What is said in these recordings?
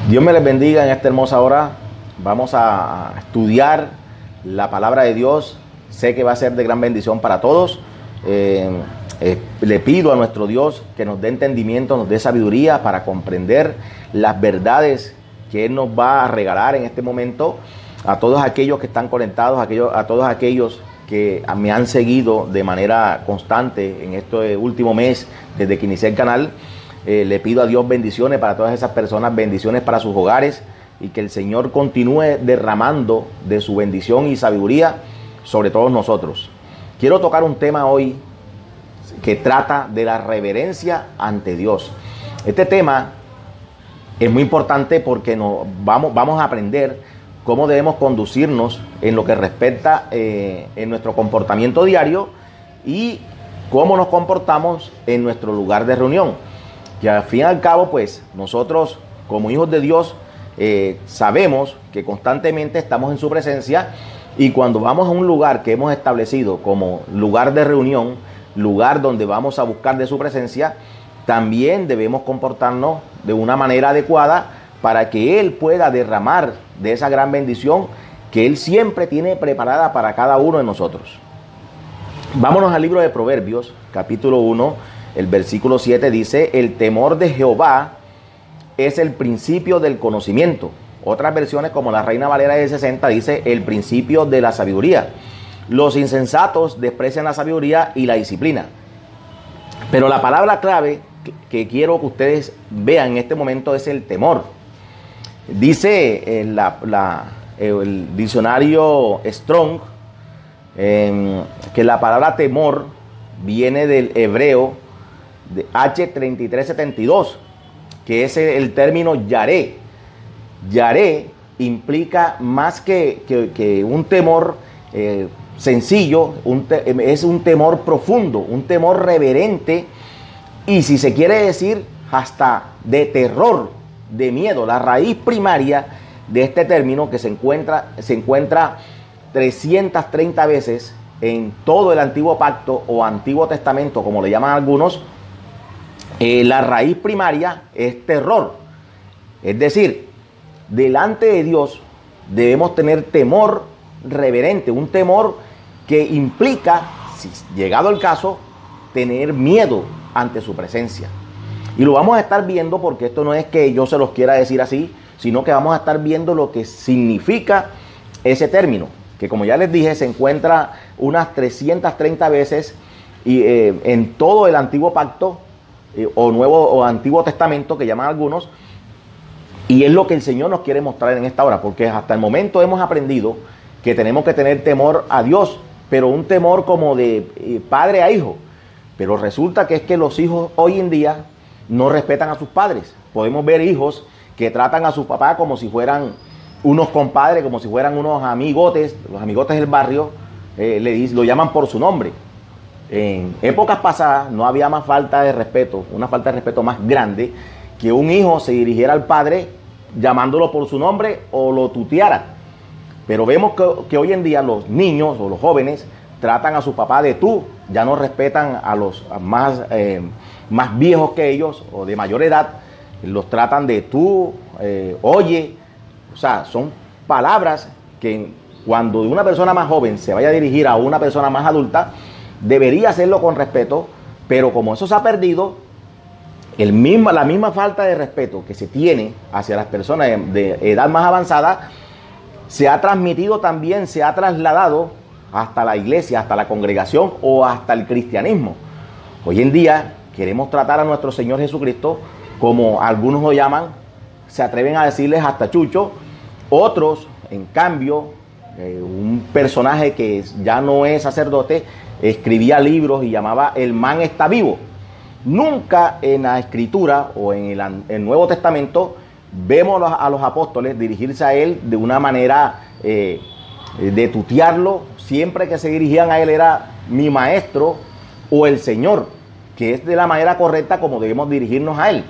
Dios me les bendiga en esta hermosa hora. Vamos a estudiar la palabra de Dios. Sé que va a ser de gran bendición para todos. Le pido a nuestro Dios que nos dé entendimiento, nos dé sabiduría para comprender las verdades que Él nos va a regalar en este momento. A todos aquellos que están conectados, a todos aquellos que me han seguido de manera constante en este último mes desde que inicié el canal. Le pido a Dios bendiciones para todas esas personas, bendiciones para sus hogares, y que el Señor continúe derramando de su bendición y sabiduría sobre todos nosotros. Quiero tocar un tema hoy que trata de la reverencia ante Dios. Este tema es muy importante porque vamos a aprender cómo debemos conducirnos en lo que respecta en nuestro comportamiento diario y cómo nos comportamos en nuestro lugar de reunión. Y al fin y al cabo, pues nosotros como hijos de Dios sabemos que constantemente estamos en su presencia, y cuando vamos a un lugar que hemos establecido como lugar de reunión, lugar donde vamos a buscar de su presencia, también debemos comportarnos de una manera adecuada para que Él pueda derramar de esa gran bendición que Él siempre tiene preparada para cada uno de nosotros. Vámonos al libro de Proverbios, capítulo 1. El versículo 7 dice: el temor de Jehová es el principio del conocimiento. Otras versiones, como la Reina Valera de 60, dice el principio de la sabiduría. Los insensatos desprecian la sabiduría y la disciplina. Pero la palabra clave que quiero que ustedes vean en este momento es el temor. Dice el diccionario Strong que la palabra temor viene del hebreo de H3372, que es el término yaré. Yaré implica más que un temor sencillo, es un temor profundo, un temor reverente, y si se quiere decir hasta de terror, de miedo. La raíz primaria de este término, que se encuentra 330 veces en todo el Antiguo Pacto o Antiguo Testamento, como le llaman algunos, la raíz primaria es terror. Es decir, delante de Dios debemos tener temor reverente, un temor que implica, si llegado el caso, tener miedo ante su presencia. Y lo vamos a estar viendo, porque esto no es que yo se los quiera decir así, sino que vamos a estar viendo lo que significa ese término, que como ya les dije, se encuentra unas 330 veces en todo el Antiguo Pacto o Nuevo o Antiguo Testamento, que llaman algunos, y es lo que el Señor nos quiere mostrar en esta hora, porque hasta el momento hemos aprendido que tenemos que tener temor a Dios, pero un temor como de padre a hijo. Pero resulta que es que los hijos hoy en día no respetan a sus padres. Podemos ver hijos que tratan a sus papás como si fueran unos compadres, como si fueran unos amigotes, los amigotes del barrio, lo llaman por su nombre. En épocas pasadas no había más falta de respeto, una falta de respeto más grande, que un hijo se dirigiera al padre llamándolo por su nombre o lo tuteara. Pero vemos que hoy en día los niños o los jóvenes tratan a su papá de tú, ya no respetan a los más viejos que ellos o de mayor edad, los tratan de tú, oye. O sea, son palabras que cuando una persona más joven se vaya a dirigir a una persona más adulta, debería hacerlo con respeto, pero como eso se ha perdido, la misma falta de respeto que se tiene hacia las personas de edad más avanzada, se ha transmitido también, se ha trasladado hasta la iglesia, hasta la congregación o hasta el cristianismo. Hoy en día queremos tratar a nuestro Señor Jesucristo como algunos lo llaman, se atreven a decirles hasta Chucho. Otros, en cambio, un personaje que ya no es sacerdote, escribía libros y llamaba El Man Está Vivo. Nunca en la Escritura o en el Nuevo Testamento vemos a los apóstoles dirigirse a él de una manera de tutearlo. Siempre que se dirigían a él era mi maestro o el Señor, que es de la manera correcta como debemos dirigirnos a él.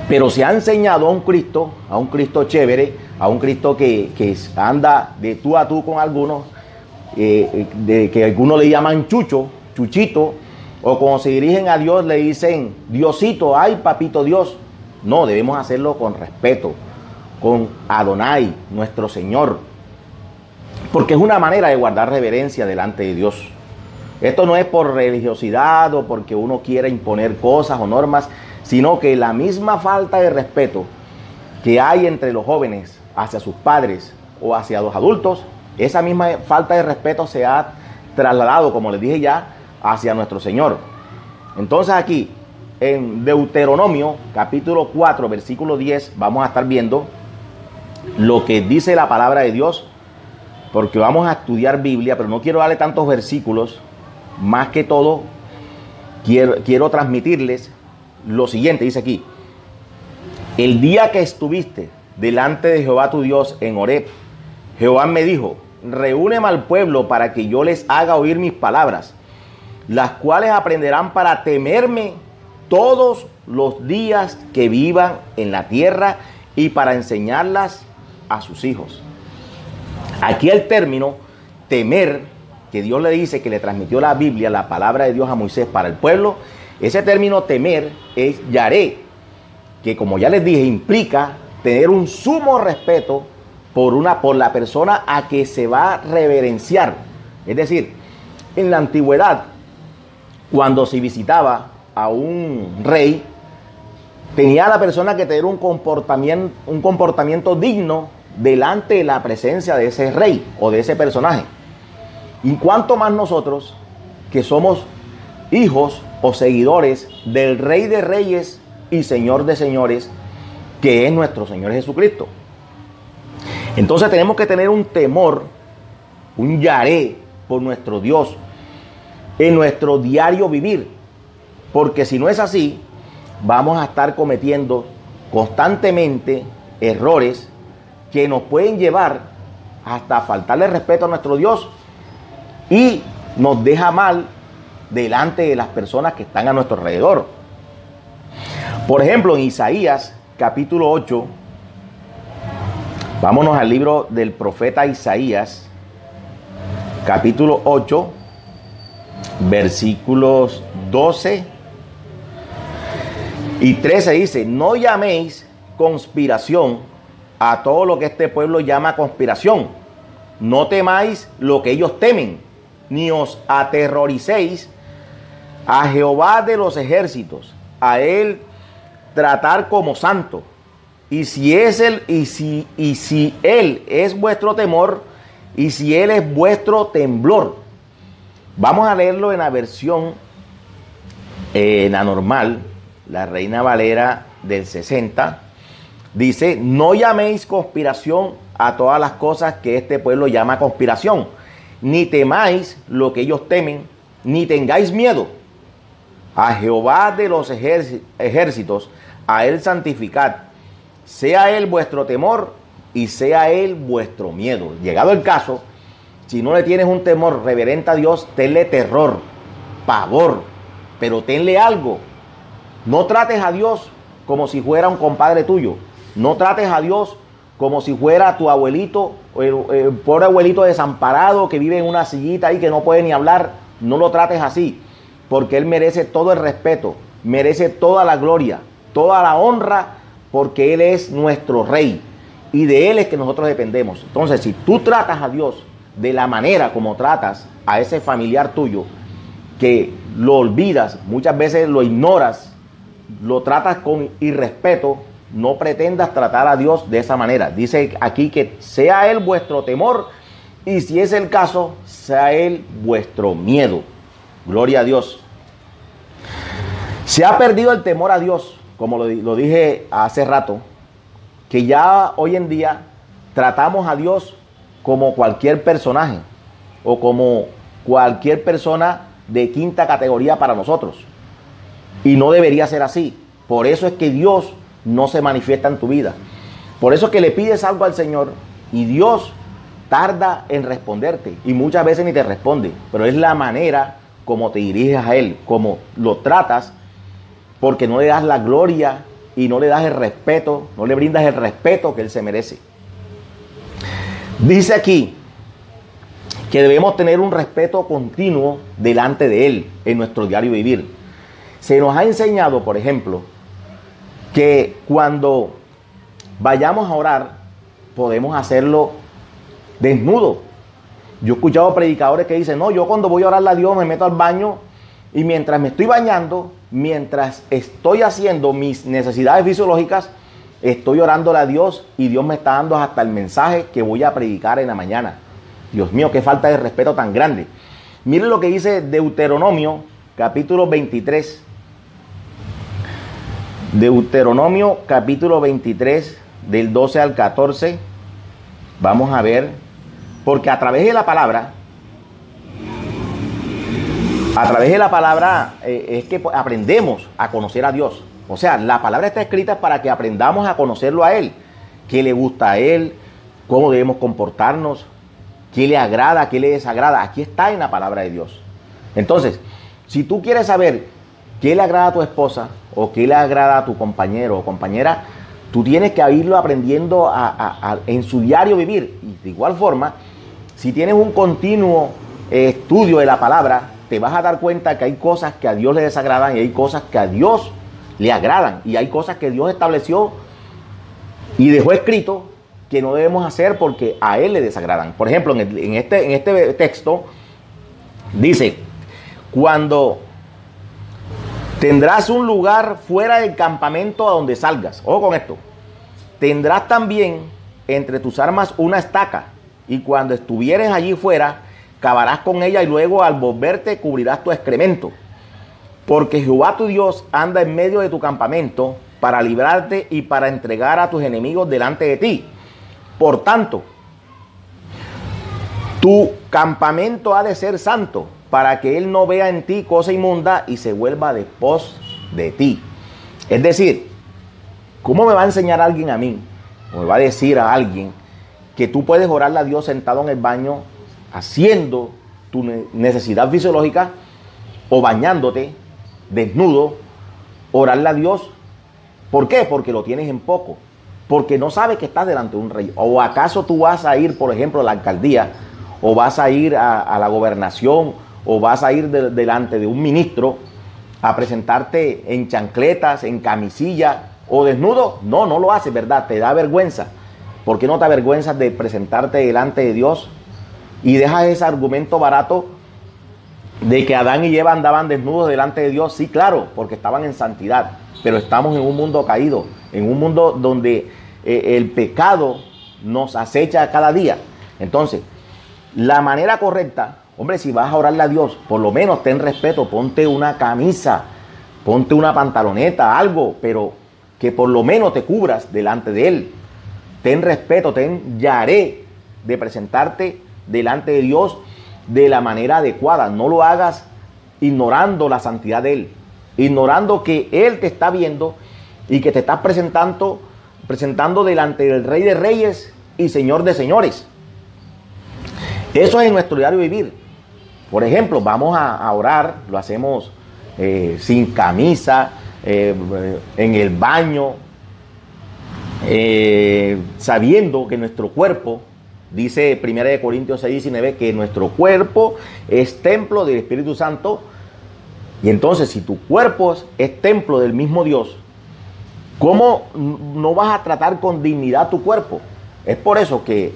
Pero se ha enseñado a un Cristo chévere, a un Cristo que anda de tú a tú con algunos, que algunos le llaman Chucho, Chuchito, o cuando se dirigen a Dios le dicen Diosito, ay papito Dios. No, debemos hacerlo con respeto, con Adonai, nuestro Señor. Porque es una manera de guardar reverencia delante de Dios. Esto no es por religiosidad o porque uno quiera imponer cosas o normas, sino que la misma falta de respeto que hay entre los jóvenes hacia sus padres o hacia los adultos, esa misma falta de respeto se ha trasladado, como les dije ya, hacia nuestro Señor. Entonces aquí, en Deuteronomio, capítulo 4, versículo 10, vamos a estar viendo lo que dice la palabra de Dios, porque vamos a estudiar Biblia, pero no quiero darle tantos versículos. Más que todo, quiero transmitirles lo siguiente. Dice aquí: el día que estuviste delante de Jehová tu Dios en Horeb, Jehová me dijo: reúneme al pueblo para que yo les haga oír mis palabras, las cuales aprenderán para temerme todos los días que vivan en la tierra y para enseñarlas a sus hijos. Aquí el término temer, que Dios le dice que le transmitió la Biblia, la palabra de Dios a Moisés para el pueblo, ese término temer es yaré, que como ya les dije implica tener un sumo respeto por la persona a que se va a reverenciar. Es decir, en la antigüedad, cuando se visitaba a un rey, tenía la persona que tener un comportamiento digno delante de la presencia de ese rey o de ese personaje. Y cuanto más nosotros, que somos hijos o seguidores del Rey de Reyes y Señor de Señores, que es nuestro Señor Jesucristo. Entonces tenemos que tener un temor, un yaré por nuestro Dios en nuestro diario vivir, porque si no es así, vamos a estar cometiendo constantemente errores que nos pueden llevar hasta faltarle respeto a nuestro Dios y nos deja mal delante de las personas que están a nuestro alrededor. Por ejemplo, en Isaías capítulo 8, vámonos al libro del profeta Isaías, capítulo 8, versículos 12 y 13 dice: no llaméis conspiración a todo lo que este pueblo llama conspiración. No temáis lo que ellos temen, ni os aterroricéis. A Jehová de los ejércitos, a él tratar como santo. Y si él es vuestro temor, y si él es vuestro temblor. Vamos a leerlo en la versión la normal, la Reina Valera del 60. Dice: no llaméis conspiración a todas las cosas que este pueblo llama conspiración, ni temáis lo que ellos temen, ni tengáis miedo. A Jehová de los ejércitos, a él santificad. Sea él vuestro temor y sea él vuestro miedo. Llegado el caso, si no le tienes un temor reverente a Dios, tenle terror, pavor, pero tenle algo. No trates a Dios como si fuera un compadre tuyo. No trates a Dios como si fuera tu abuelito, el pobre abuelito desamparado que vive en una sillita ahí que no puede ni hablar. No lo trates así, porque él merece todo el respeto, merece toda la gloria, toda la honra, porque él es nuestro rey y de él es que nosotros dependemos. Entonces, si tú tratas a Dios de la manera como tratas a ese familiar tuyo, que lo olvidas, muchas veces lo ignoras, lo tratas con irrespeto, no pretendas tratar a Dios de esa manera. Dice aquí que sea él vuestro temor y si es el caso, sea él vuestro miedo. Gloria a Dios. Se ha perdido el temor a Dios, como lo dije hace rato, que ya hoy en día tratamos a Dios como cualquier personaje o como cualquier persona de quinta categoría para nosotros. Y no debería ser así. Por eso es que Dios no se manifiesta en tu vida. Por eso es que le pides algo al Señor y Dios tarda en responderte y muchas veces ni te responde. Pero es la manera como te diriges a Él, como lo tratas, porque no le das la gloria y no le das el respeto, no le brindas el respeto que Él se merece. Dice aquí que debemos tener un respeto continuo delante de Él en nuestro diario vivir. Se nos ha enseñado, por ejemplo, que cuando vayamos a orar, podemos hacerlo desnudo. Yo he escuchado predicadores que dicen, no, yo cuando voy a orarle a Dios me meto al baño y mientras me estoy bañando, mientras estoy haciendo mis necesidades fisiológicas, estoy orándole a Dios y Dios me está dando hasta el mensaje que voy a predicar en la mañana. Dios mío, qué falta de respeto tan grande. Miren lo que dice Deuteronomio, capítulo 23. Deuteronomio, capítulo 23, del 12 al 14. Vamos a ver, porque a través de la palabra es que aprendemos a conocer a Dios. O sea, la palabra está escrita para que aprendamos a conocerlo a Él. ¿Qué le gusta a Él? ¿Cómo debemos comportarnos? ¿Qué le agrada? ¿Qué le desagrada? Aquí está en la palabra de Dios. Entonces, si tú quieres saber qué le agrada a tu esposa o qué le agrada a tu compañero o compañera, tú tienes que irlo aprendiendo en su diario vivir. Y de igual forma, si tienes un continuo estudio de la palabra, te vas a dar cuenta que hay cosas que a Dios le desagradan y hay cosas que a Dios le agradan. Y hay cosas que Dios estableció y dejó escrito que no debemos hacer porque a Él le desagradan. Por ejemplo, en este texto dice, cuando tendrás un lugar fuera del campamento a donde salgas. Ojo con esto. Tendrás también entre tus armas una estaca, y cuando estuvieres allí fuera, cavarás con ella y luego al volverte cubrirás tu excremento. Porque Jehová tu Dios anda en medio de tu campamento para librarte y para entregar a tus enemigos delante de ti. Por tanto, tu campamento ha de ser santo, para que Él no vea en ti cosa inmunda y se vuelva de pos de ti. Es decir, ¿cómo me va a enseñar alguien a mí? O me va a decir a alguien que tú puedes orarle a Dios sentado en el baño, haciendo tu necesidad fisiológica o bañándote desnudo, orarle a Dios? ¿Por qué? Porque lo tienes en poco. Porque no sabes que estás delante de un rey. ¿O acaso tú vas a ir, por ejemplo, a la alcaldía, o vas a ir a la gobernación, o vas a ir delante de un ministro a presentarte en chancletas, en camisilla o desnudo? No, no lo haces, ¿verdad? Te da vergüenza. ¿Por qué no te avergüenzas de presentarte delante de Dios y dejas ese argumento barato de que Adán y Eva andaban desnudos delante de Dios? Sí, claro, porque estaban en santidad, pero estamos en un mundo caído, en un mundo donde el pecado nos acecha cada día. Entonces, la manera correcta, hombre, si vas a orarle a Dios, por lo menos ten respeto, ponte una camisa, ponte una pantaloneta, algo, pero que por lo menos te cubras delante de Él. Ten respeto, ten yaré de presentarte delante de Dios de la manera adecuada. No lo hagas ignorando la santidad de Él, ignorando que Él te está viendo y que te estás presentando delante del Rey de Reyes y Señor de Señores. Eso es en nuestro diario vivir. Por ejemplo, vamos a orar, lo hacemos sin camisa, en el baño, sabiendo que nuestro cuerpo, dice 1 Corintios 6:19, que nuestro cuerpo es templo del Espíritu Santo. Y entonces, si tu cuerpo es templo del mismo Dios, ¿cómo no vas a tratar con dignidad tu cuerpo? Es por eso que,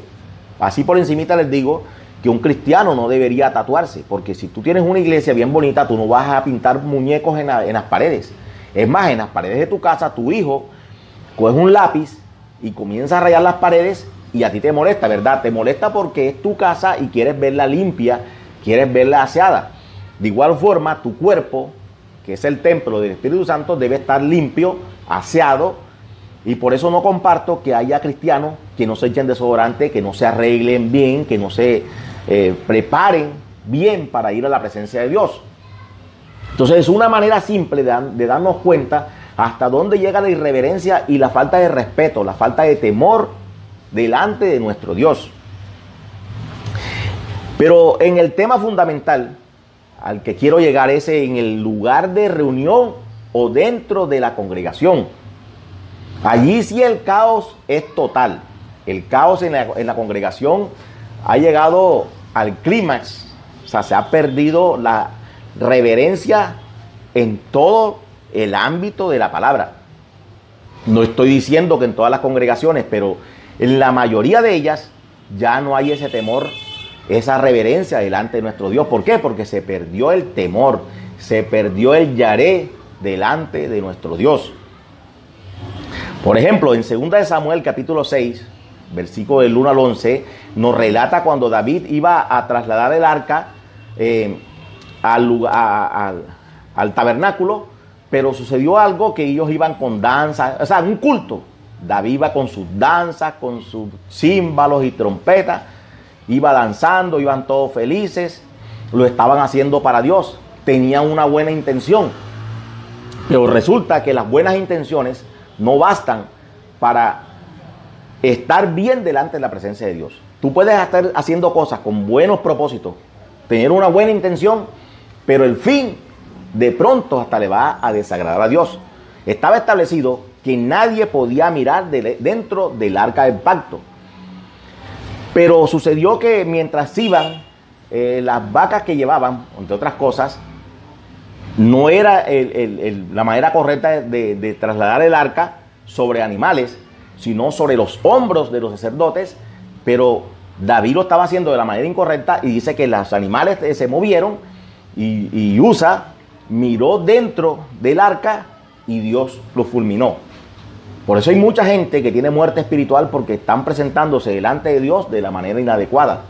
así por encimita les digo, que un cristiano no debería tatuarse, porque si tú tienes una iglesia bien bonita, tú no vas a pintar muñecos en las paredes. Es más, en las paredes de tu casa, tu hijo coge un lápiz y comienza a rayar las paredes y a ti te molesta, ¿verdad? Te molesta porque es tu casa y quieres verla limpia, quieres verla aseada. De igual forma, tu cuerpo, que es el templo del Espíritu Santo, debe estar limpio, aseado. Y por eso no comparto que haya cristianos que no se echen desodorante, que no se arreglen bien, que no se preparen bien para ir a la presencia de Dios. Entonces es una manera simple de darnos cuenta hasta dónde llega la irreverencia y la falta de respeto, la falta de temor delante de nuestro Dios. Pero en el tema fundamental al que quiero llegar es en el lugar de reunión o dentro de la congregación. Allí sí el caos es total. El caos en la congregación ha llegado al clímax. O sea, se ha perdido la reverencia en todo el ámbito de la palabra. No estoy diciendo que en todas las congregaciones, pero en la mayoría de ellas ya no hay ese temor, esa reverencia delante de nuestro Dios. ¿Por qué? Porque se perdió el temor, se perdió el yaré delante de nuestro Dios. Por ejemplo, en 2 de Samuel capítulo 6, versículo del 1 al 11, nos relata cuando David iba a trasladar el arca al tabernáculo, pero sucedió algo, que ellos iban con danza, o sea, un culto. David iba con sus danzas, con sus címbalos y trompetas, iba danzando, iban todos felices, lo estaban haciendo para Dios, tenían una buena intención, pero resulta que las buenas intenciones no bastan para estar bien delante de la presencia de Dios. Tú puedes estar haciendo cosas con buenos propósitos, tener una buena intención, pero el fin de pronto hasta le va a desagradar a Dios. Estaba establecido que nadie podía mirar dentro del arca del pacto. Pero sucedió que mientras iban, las vacas que llevaban, entre otras cosas, no era la manera correcta de trasladar el arca sobre animales, sino sobre los hombros de los sacerdotes. Pero David lo estaba haciendo de la manera incorrecta, y dice que los animales se movieron, y Usa miró dentro del arca y Dios lo fulminó. Por eso hay mucha gente que tiene muerte espiritual, porque están presentándose delante de Dios de la manera inadecuada.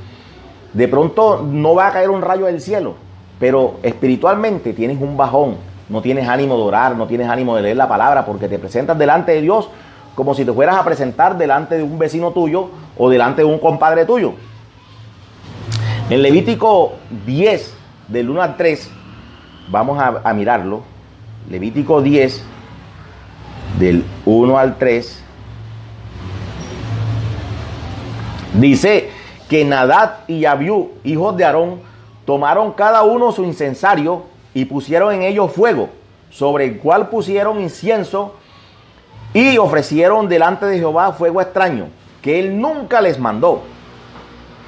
De pronto no va a caer un rayo del cielo, pero espiritualmente tienes un bajón, no tienes ánimo de orar, no tienes ánimo de leer la palabra, porque te presentas delante de Dios como si te fueras a presentar delante de un vecino tuyo o delante de un compadre tuyo. En Levítico 10, del 1 al 3, vamos a mirarlo. Levítico 10, del 1 al 3, dice que Nadab y Abiú, hijos de Aarón, tomaron cada uno su incensario y pusieron en ellos fuego, sobre el cual pusieron incienso, y ofrecieron delante de Jehová fuego extraño, que él nunca les mandó.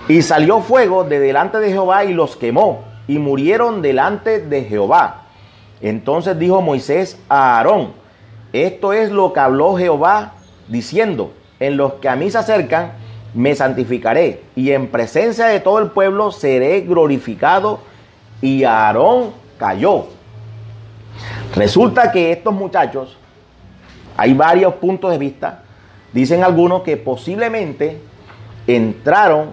Y salió fuego de delante de Jehová y los quemó, y murieron delante de Jehová. Entonces dijo Moisés a Aarón: esto es lo que habló Jehová, diciendo: en los que a mí se acercan me santificaré, y en presencia de todo el pueblo seré glorificado. Y Aarón cayó. Resulta que estos muchachos, hay varios puntos de vista. Dicen algunos que posiblemente entraron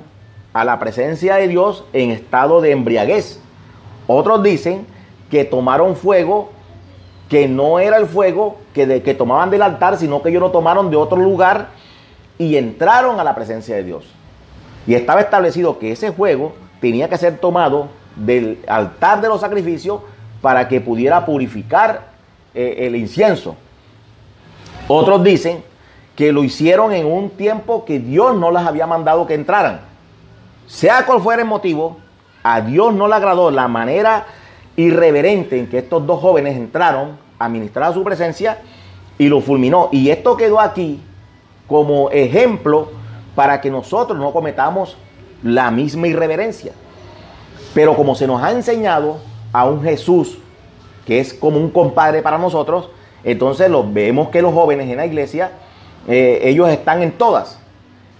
a la presencia de Dios en estado de embriaguez. Otros dicen que tomaron fuego que no era el fuego que tomaban del altar, sino que ellos lo tomaron de otro lugar y entraron a la presencia de Dios. Y estaba establecido que ese fuego tenía que ser tomado del altar de los sacrificios para que pudiera purificar el incienso. Otros dicen que lo hicieron en un tiempo que Dios no les había mandado que entraran. Sea cual fuera el motivo, a Dios no le agradó la manera irreverente en que estos dos jóvenes entraron a ministrar a su presencia, y lo fulminó. Y esto quedó aquí como ejemplo para que nosotros no cometamos la misma irreverencia. Pero como se nos ha enseñado a un Jesús que es como un compadre para nosotros, entonces vemos que los jóvenes en la iglesia, ellos están en todas.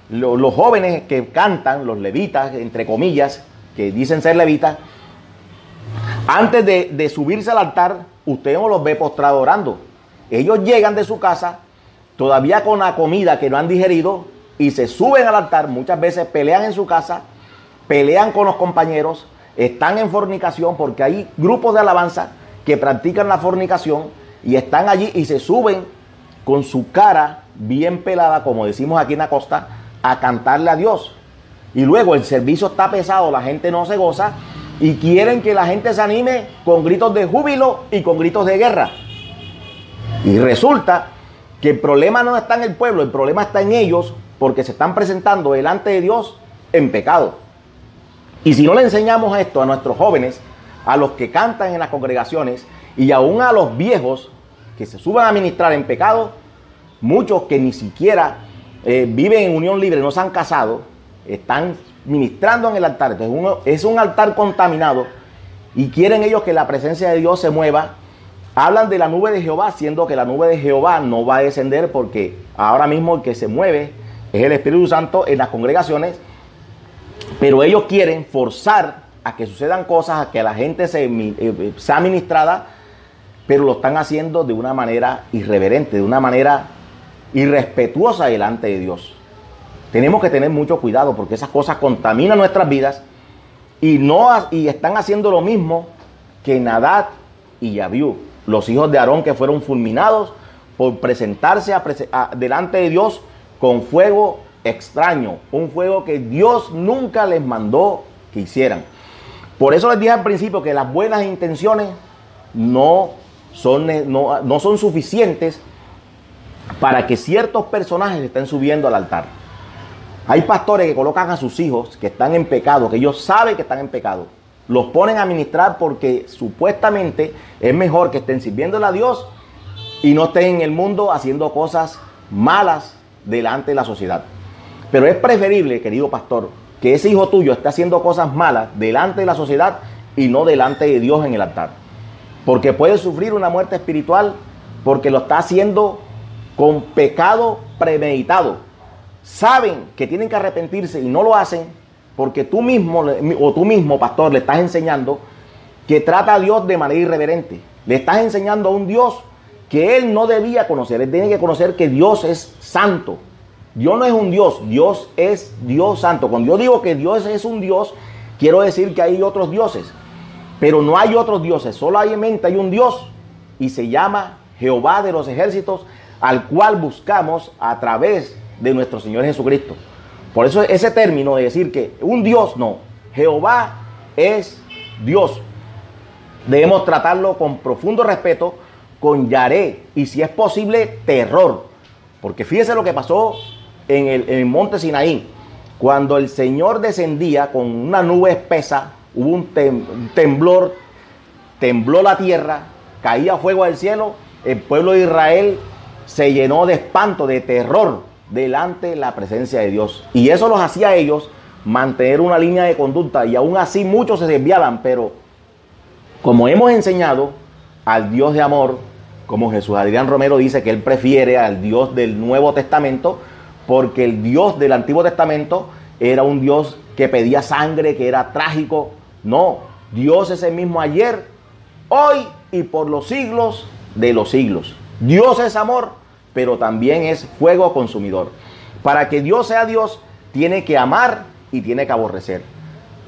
Los jóvenes que cantan, los levitas, entre comillas, que dicen ser levitas, antes de subirse al altar, usted no los ve postrados orando. Ellos llegan de su casa, todavía con la comida que no han digerido, y se suben al altar. Muchas veces pelean en su casa, pelean con los compañeros, están en fornicación, porque hay grupos de alabanza que practican la fornicación y están allí y se suben con su cara bien pelada, como decimos aquí en la costa, a cantarle a Dios. Y luego el servicio está pesado, la gente no se goza, y quieren que la gente se anime con gritos de júbilo y con gritos de guerra. Y resulta que el problema no está en el pueblo, el problema está en ellos, porque se están presentando delante de Dios en pecado. Y si no le enseñamos esto a nuestros jóvenes, a los que cantan en las congregaciones, y aún a los viejos que se suban a ministrar en pecado, muchos que ni siquiera viven en unión libre, no se han casado, están ministrando en el altar. Entonces es un altar contaminado, y quieren ellos que la presencia de Dios se mueva Hablan de la nube de Jehová, siendo que la nube de Jehová no va a descender porque ahora mismo el que se mueve es el Espíritu Santo en las congregaciones, pero ellos quieren forzar a que sucedan cosas, a que la gente sea ministrada, pero lo están haciendo de una manera irreverente, de una manera irrespetuosa delante de Dios. Tenemos que tener mucho cuidado porque esas cosas contaminan nuestras vidas y están haciendo lo mismo que Nadab y Abiú, los hijos de Aarón que fueron fulminados por presentarse delante de Dios con fuego extraño, un fuego que Dios nunca les mandó que hicieran. Por eso les dije al principio que las buenas intenciones no son suficientes para que ciertos personajes estén subiendo al altar. Hay pastores que colocan a sus hijos que están en pecado, que ellos saben que están en pecado, los ponen a ministrar porque supuestamente es mejor que estén sirviéndole a Dios y no estén en el mundo haciendo cosas malas delante de la sociedad. Pero es preferible, querido pastor, que ese hijo tuyo esté haciendo cosas malas delante de la sociedad y no delante de Dios en el altar. Porque puede sufrir una muerte espiritual porque lo está haciendo con pecado premeditado. Saben que tienen que arrepentirse y no lo hacen porque tú mismo, pastor, le estás enseñando que trata a Dios de manera irreverente. Le estás enseñando a un Dios que él no debía conocer. Él tiene que conocer que Dios es santo. Dios no es un Dios, Dios es Dios santo. Cuando yo digo que Dios es un Dios, quiero decir que hay otros dioses. Pero no hay otros dioses, solamente hay un Dios y se llama Jehová de los ejércitos, al cual buscamos a través de nuestro Señor Jesucristo. Por eso ese término de decir que un Dios, no, Jehová es Dios. Debemos tratarlo con profundo respeto, con yaré y si es posible terror. Porque fíjese lo que pasó en el monte Sinaí. Cuando el Señor descendía con una nube espesa, hubo un temblor, tembló la tierra, caía fuego del cielo, el pueblo de Israel se llenó de espanto, de terror delante de la presencia de Dios. Y eso los hacía a ellos mantener una línea de conducta y aún así muchos se desviaban, pero como hemos enseñado al Dios de amor, como Jesús Adrián Romero dice que él prefiere al Dios del Nuevo Testamento, porque el Dios del Antiguo Testamento era un Dios que pedía sangre, que era trágico. No, Dios es el mismo ayer, hoy y por los siglos de los siglos. Dios es amor, pero también es fuego consumidor. Para que Dios sea Dios, tiene que amar y tiene que aborrecer.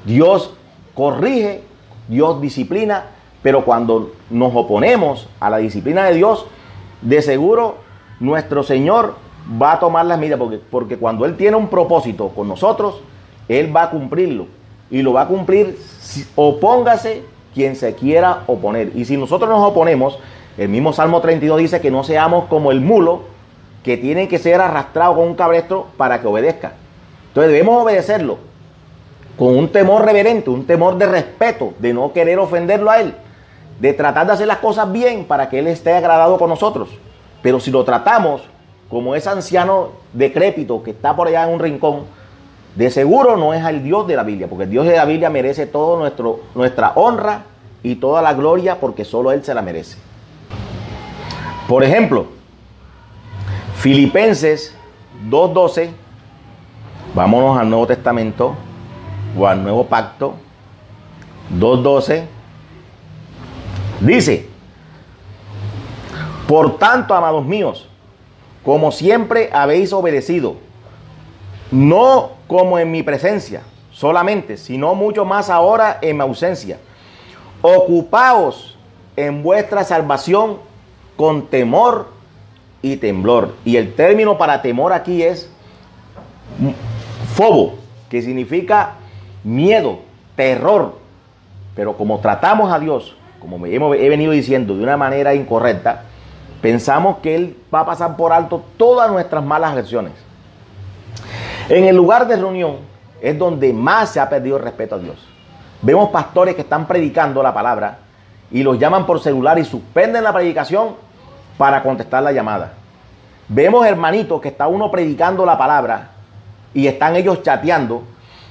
Dios corrige, Dios disciplina, pero cuando nos oponemos a la disciplina de Dios, de seguro nuestro Señor va a tomar las medidas, porque cuando Él tiene un propósito con nosotros, Él va a cumplirlo. Y lo va a cumplir, opóngase quien se quiera oponer. Y si nosotros nos oponemos, el mismo Salmo 32 dice que no seamos como el mulo que tiene que ser arrastrado con un cabestro para que obedezca. Entonces debemos obedecerlo con un temor reverente, un temor de respeto, de no querer ofenderlo a Él, de tratar de hacer las cosas bien para que Él esté agradado con nosotros. Pero si lo tratamos como ese anciano decrépito que está por allá en un rincón, de seguro no es el Dios de la Biblia, porque el Dios de la Biblia merece toda nuestra honra y toda la gloria, porque solo Él se la merece. Por ejemplo, Filipenses 2:12, vámonos al Nuevo Testamento o al Nuevo Pacto, 2:12, dice: por tanto, amados míos, como siempre habéis obedecido, no como en mi presencia solamente, sino mucho más ahora en mi ausencia, ocupaos en vuestra salvación con temor y temblor. Y el término para temor aquí es fobo, que significa miedo, terror. Pero como tratamos a Dios, como he venido diciendo, de una manera incorrecta, pensamos que Él va a pasar por alto todas nuestras malas acciones. En el lugar de reunión es donde más se ha perdido el respeto a Dios. Vemos pastores que están predicando la palabra y los llaman por celular y suspenden la predicación para contestar la llamada. Vemos hermanitos que está uno predicando la palabra y están ellos chateando,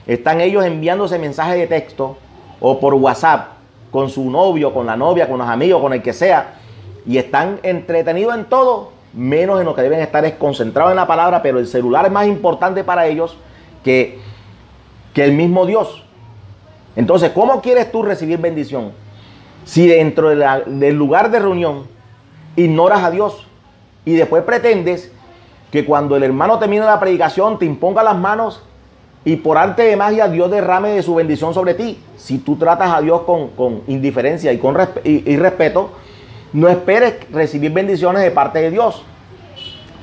están ellos enviándose mensajes de texto o por WhatsApp con su novio, con la novia, con los amigos, con el que sea, y están entretenidos en todo, menos en lo que deben estar es concentrados en la palabra, pero el celular es más importante para ellos que el mismo Dios. Entonces, ¿cómo quieres tú recibir bendición si dentro del lugar de reunión ignoras a Dios y después pretendes que cuando el hermano termine la predicación te imponga las manos y por arte de magia Dios derrame de su bendición sobre ti? Si tú tratas a Dios con indiferencia y con respeto, no esperes recibir bendiciones de parte de Dios,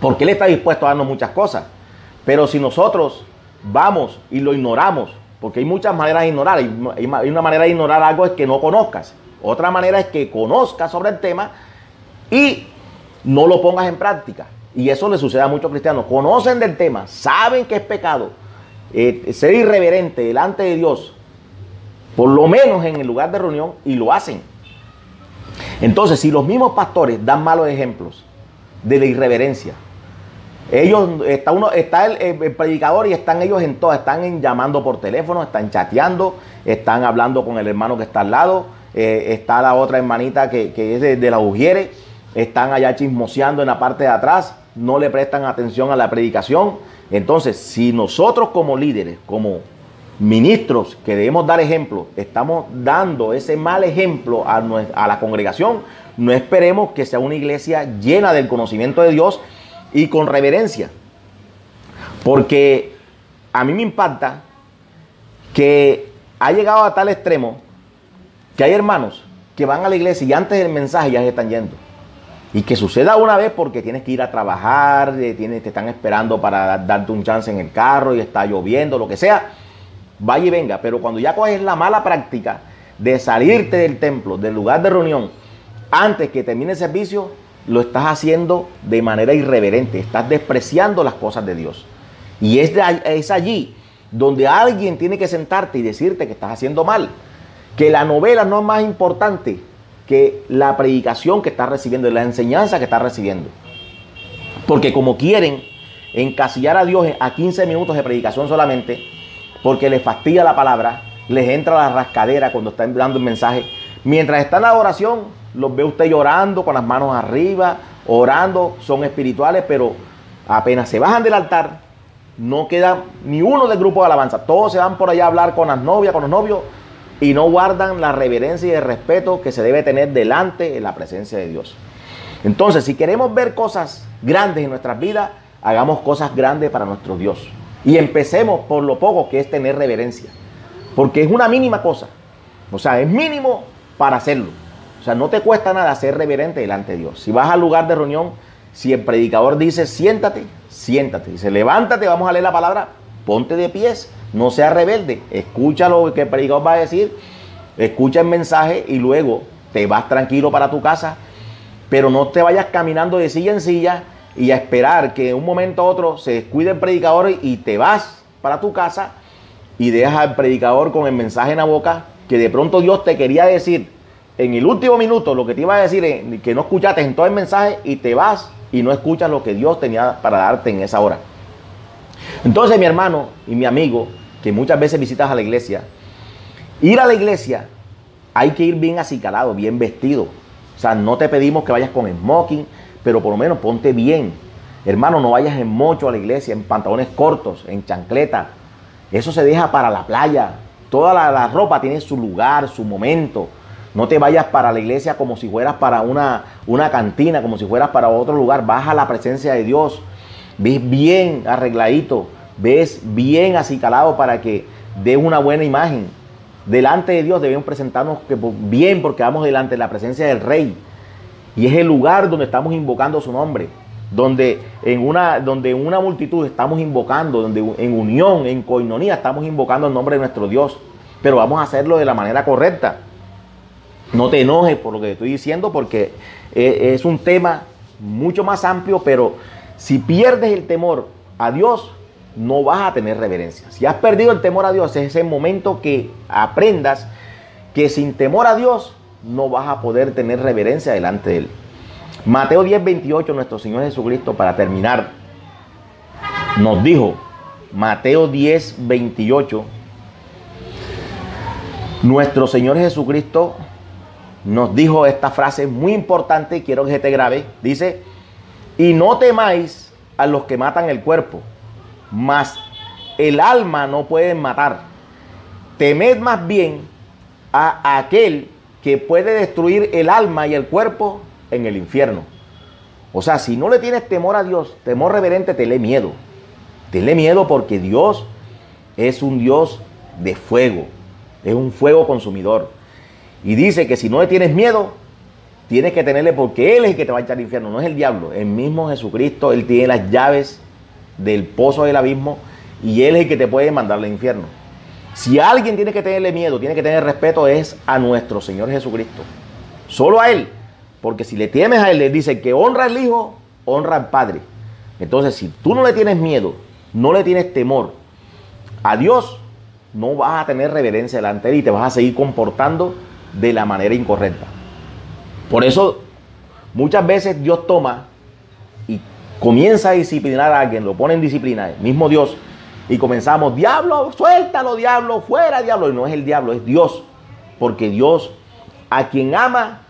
porque Él está dispuesto a darnos muchas cosas. Pero si nosotros vamos y lo ignoramos, porque hay muchas maneras de ignorar, hay una manera de ignorar algo es que no conozcas, otra manera es que conozcas sobre el tema y no lo pongas en práctica. Y eso le sucede a muchos cristianos, conocen del tema, saben que es pecado, ser irreverente delante de Dios, por lo menos en el lugar de reunión, y lo hacen. Entonces, si los mismos pastores dan malos ejemplos de la irreverencia, está el predicador y están ellos en todo, llamando por teléfono, están chateando, están hablando con el hermano que está al lado, está la otra hermanita que es de la Ujieres, están allá chismoseando en la parte de atrás, no le prestan atención a la predicación. Entonces, si nosotros como líderes, como ministros que debemos dar ejemplo, estamos dando ese mal ejemplo a la congregación, no esperemos que sea una iglesia llena del conocimiento de Dios y con reverencia. Porque a mí me impacta que ha llegado a tal extremo que hay hermanos que van a la iglesia y antes del mensaje ya se están yendo. Y que suceda una vez porque tienes que ir a trabajar, te están esperando para darte un chance en el carro y está lloviendo, lo que sea. Vaya y venga, pero cuando ya coges la mala práctica de salirte del templo, del lugar de reunión, antes que termine el servicio, lo estás haciendo de manera irreverente, estás despreciando las cosas de Dios. Y es allí donde alguien tiene que sentarte y decirte que estás haciendo mal, que la novela no es más importante que la predicación que estás recibiendo, la enseñanza que estás recibiendo. Porque como quieren encasillar a Dios a 15 minutos de predicación solamente, porque les fastidia la palabra, les entra la rascadera cuando están dando el mensaje. Mientras está en la oración, los ve usted llorando con las manos arriba, orando, son espirituales, pero apenas se bajan del altar, no queda ni uno del grupo de alabanza. Todos se van por allá a hablar con las novias, con los novios, y no guardan la reverencia y el respeto que se debe tener delante de la presencia de Dios. Entonces, si queremos ver cosas grandes en nuestras vidas, hagamos cosas grandes para nuestro Dios. Y empecemos por lo poco que es tener reverencia. Porque es una mínima cosa. O sea, es mínimo para hacerlo. O sea, no te cuesta nada ser reverente delante de Dios. Si vas al lugar de reunión, si el predicador dice siéntate, siéntate. Dice levántate, vamos a leer la palabra, ponte de pies. No seas rebelde. Escucha lo que el predicador va a decir. Escucha el mensaje y luego te vas tranquilo para tu casa. Pero no te vayas caminando de silla en silla y a esperar que de un momento a otro se descuide el predicador y te vas para tu casa y dejas al predicador con el mensaje en la boca que de pronto Dios te quería decir en el último minuto, lo que te iba a decir que no escuchaste en todo el mensaje, y te vas y no escuchas lo que Dios tenía para darte en esa hora. Entonces, mi hermano y mi amigo, que muchas veces visitas a la iglesia, ir a la iglesia hay que ir bien acicalado, bien vestido. O sea, no te pedimos que vayas con smoking, pero por lo menos ponte bien. Hermano, no vayas en mocho a la iglesia, en pantalones cortos, en chancleta. Eso se deja para la playa. Toda la ropa tiene su lugar, su momento. No te vayas para la iglesia como si fueras para una cantina, como si fueras para otro lugar. Vas a la presencia de Dios. Ves bien arregladito, ves bien acicalado para que des una buena imagen. Delante de Dios debemos presentarnos bien porque vamos delante de la presencia del Rey. Y es el lugar donde estamos invocando su nombre. Donde en una multitud estamos invocando, donde en unión, en coinonía estamos invocando el nombre de nuestro Dios. Pero vamos a hacerlo de la manera correcta. No te enojes por lo que te estoy diciendo porque es un tema mucho más amplio, pero si pierdes el temor a Dios, no vas a tener reverencia. Si has perdido el temor a Dios, es ese momento que aprendas que sin temor a Dios no vas a poder tener reverencia delante de Él. Mateo 10:28, nuestro Señor Jesucristo, para terminar, nos dijo, Mateo 10:28, nuestro Señor Jesucristo nos dijo esta frase muy importante y quiero que se te grabe. Dice, y no temáis a los que matan el cuerpo, mas el alma no pueden matar. Temed más bien a aquel que puede destruir el alma y el cuerpo en el infierno. O sea, si no le tienes temor a Dios, temor reverente, tenle miedo. Tenle miedo porque Dios es un Dios de fuego. Es un fuego consumidor. Y dice que si no le tienes miedo, tienes que tenerle, porque Él es el que te va a echar al infierno, no es el diablo. El mismo Jesucristo, Él tiene las llaves del pozo del abismo y Él es el que te puede mandar al infierno. Si alguien tiene que tenerle miedo, tiene que tener respeto, es a nuestro Señor Jesucristo. Solo a Él. Porque si le temes a Él, le dice que honra al Hijo, honra al Padre. Entonces, si tú no le tienes miedo, no le tienes temor a Dios, no vas a tener reverencia delante de Él y te vas a seguir comportando de la manera incorrecta. Por eso, muchas veces Dios toma y comienza a disciplinar a alguien, lo pone en disciplina, el mismo Dios, y comenzamos, diablo, suéltalo, diablo, fuera, diablo. Y no es el diablo, es Dios. Porque Dios, a quien ama,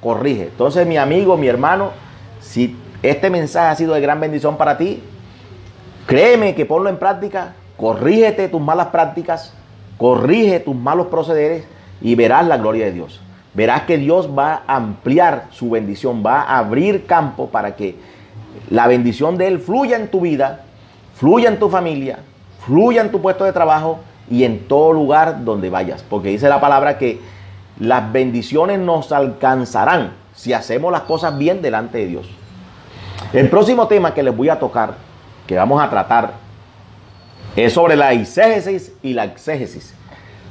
corrige. Entonces, mi amigo, mi hermano, si este mensaje ha sido de gran bendición para ti, créeme que ponlo en práctica, corrígete tus malas prácticas, corrige tus malos procederes y verás la gloria de Dios. Verás que Dios va a ampliar su bendición, va a abrir campo para que la bendición de Él fluya en tu vida, fluya en tu familia, fluya en tu puesto de trabajo y en todo lugar donde vayas. Porque dice la palabra que las bendiciones nos alcanzarán si hacemos las cosas bien delante de Dios. El próximo tema que les voy a tocar, que vamos a tratar, es sobre la eisegesis y la exégesis.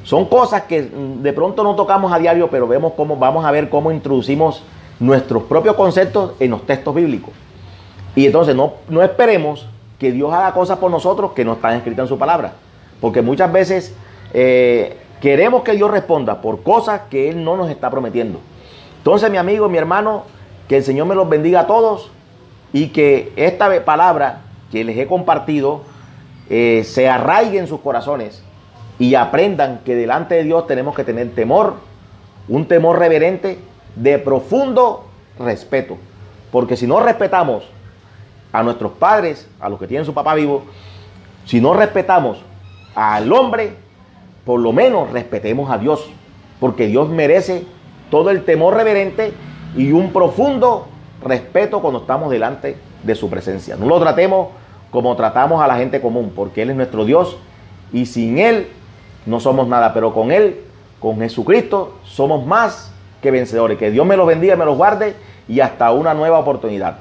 Son cosas que de pronto no tocamos a diario, pero vamos a ver cómo introducimos nuestros propios conceptos en los textos bíblicos. Y entonces no esperemos que Dios haga cosas por nosotros que no están escritas en su palabra. Porque muchas veces queremos que Dios responda por cosas que Él no nos está prometiendo. Entonces, mi amigo, mi hermano, que el Señor me los bendiga a todos y que esta palabra que les he compartido se arraigue en sus corazones y aprendan que delante de Dios tenemos que tener temor, un temor reverente de profundo respeto. Porque si no respetamos a nuestros padres, a los que tienen su papá vivo, si no respetamos al hombre, por lo menos respetemos a Dios, porque Dios merece todo el temor reverente y un profundo respeto cuando estamos delante de su presencia. No lo tratemos como tratamos a la gente común, porque Él es nuestro Dios y sin Él no somos nada, pero con Él, con Jesucristo, somos más que vencedores. Que Dios me los bendiga, me los guarde y hasta una nueva oportunidad.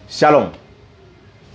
Shalom.